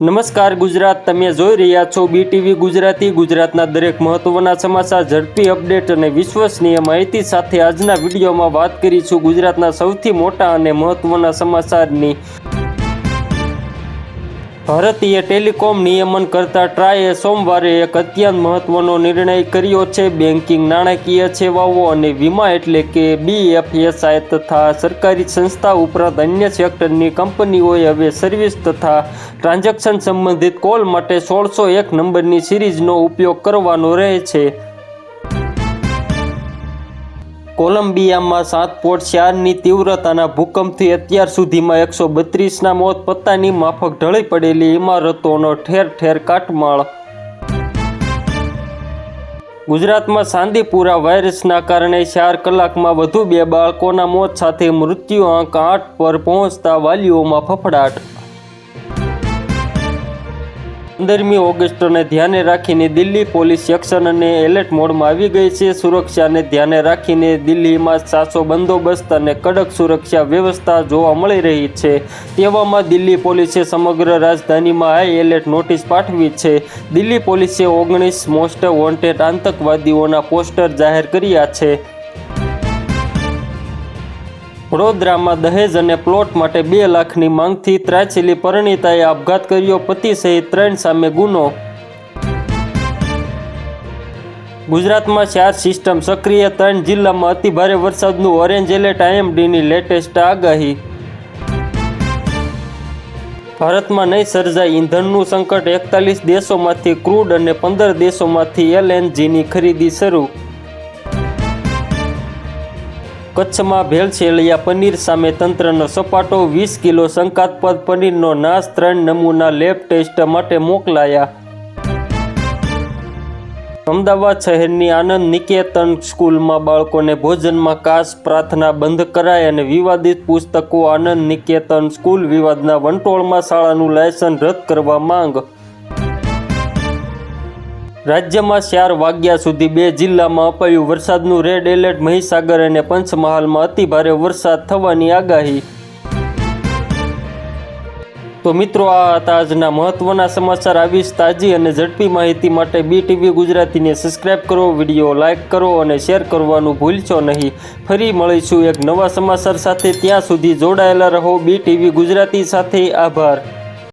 નમસ્કાર ગુજરાત, તમે જોઈ રહ્યા છો BTV ગુજરાતી. ગુજરાતના દરેક મહત્વના સમાચાર, ઝડપી અપડેટ અને વિશ્વસનીય માહિતી સાથે આજના વિડીયોમાં વાત કરીશું ગુજરાતના સૌથી મોટા અને મહત્વના સમાચારની. ભારતીય ટેલિકોમ નિયમન કરતા ટ્રાઈએ સોમવારે એક અત્યંત મહત્વનો નિર્ણય કર્યો છે. બેન્કિંગ, નાણાકીય સેવાઓ અને વીમા એટલે કે BFSI તથા સરકારી સંસ્થા ઉપરાંત અન્ય સેક્ટરની કંપનીઓએ હવે સર્વિસ તથા ટ્રાન્ઝેક્શન સંબંધિત કોલ માટે 1601 નંબરની સિરીઝનો ઉપયોગ કરવાનો રહે છે. કોલંબિયામાં 7.4ની તીવ્રતાના ભૂકંપથી અત્યાર સુધીમાં 132ના મોત, પત્તાની માફક ઢળી પડેલી ઇમારતોનો ઠેર ઠેર કાટમાળ. ગુજરાતમાં ચાંદીપુરા વાયરસના કારણે 4 કલાકમાં વધુ 2 બાળકોના મોત સાથે મૃત્યુઆંક 8 પર પહોંચતા વાલીઓમાં ફફડાટ. 15મી ઓગસ્ટને ધ્યાને રાખીને દિલ્હી પોલીસ એક્શન અને એલર્ટ મોડમાં આવી ગઈ છે. સુરક્ષાને ધ્યાને રાખીને દિલ્હીમાં સાચો બંદોબસ્ત અને કડક સુરક્ષા વ્યવસ્થા જોવા મળી રહી છે. તેવામાં દિલ્હી પોલીસે સમગ્ર રાજધાનીમાં હાઈ એલર્ટ નોટિસ પાઠવી છે. દિલ્હી પોલીસે 19 મોસ્ટ વોન્ટેડ આતંકવાદીઓના પોસ્ટર જાહેર કર્યા છે. વડોદરામાં દહેજ અને પ્લોટ માટે 2 લાખની માંગથી ત્રાછેલી પરિણીતાએ આપઘાત કર્યો, પતિ સહિત 3 સામે ગુનો. ગુજરાતમાં 4 સિસ્ટમ સક્રિય, 3 જિલ્લામાં અતિભારે વરસાદનું ઓરેન્જ એલર્ટ, IMDની લેટેસ્ટ આગાહી. ભારતમાં નહીં સર્જાય ઈંધણનું સંકટ, 41 દેશોમાંથી ક્રૂડ અને 15 દેશોમાંથી LNGની ખરીદી શરૂ. કચ્છમાં ભેળસેળિયા પનીર સામે તંત્રનો સપાટો, 20 કિલો શંકાસ્પદ પનીરનો નાશ, 3 નમૂના લેબ ટેસ્ટ માટે મોકલાયા. અમદાવાદ શહેરની આનંદ નિકેતન સ્કૂલમાં બાળકોને ભોજનમાં કાસ, પ્રાર્થના બંધ કરાય અને વિવાદિત પુસ્તકો. આનંદ નિકેતન સ્કૂલ વિવાદના વંટોળમાં, શાળાનું લાયસન્સ રદ કરવા માંગ. રાજ્યમાં 4 વાગ્યા સુધી 2 જિલ્લામાં અપાયું વરસાદનું રેડ એલર્ટ, મહીસાગર અને પંચમહાલમાં અતિભારે વરસાદ થવાની આગાહી. તો મિત્રો, આ હતા આજના મહત્વના સમાચાર. આવી જ તાજી અને ઝડપી માહિતી માટે BTV ગુજરાતીને સબસ્ક્રાઇબ કરો, વિડીયો લાઇક કરો અને શેર કરવાનું ભૂલશો નહીં. ફરી મળીશું એક નવા સમાચાર સાથે. ત્યાં સુધી જોડાયેલા રહો BTV ગુજરાતી સાથે. આભાર.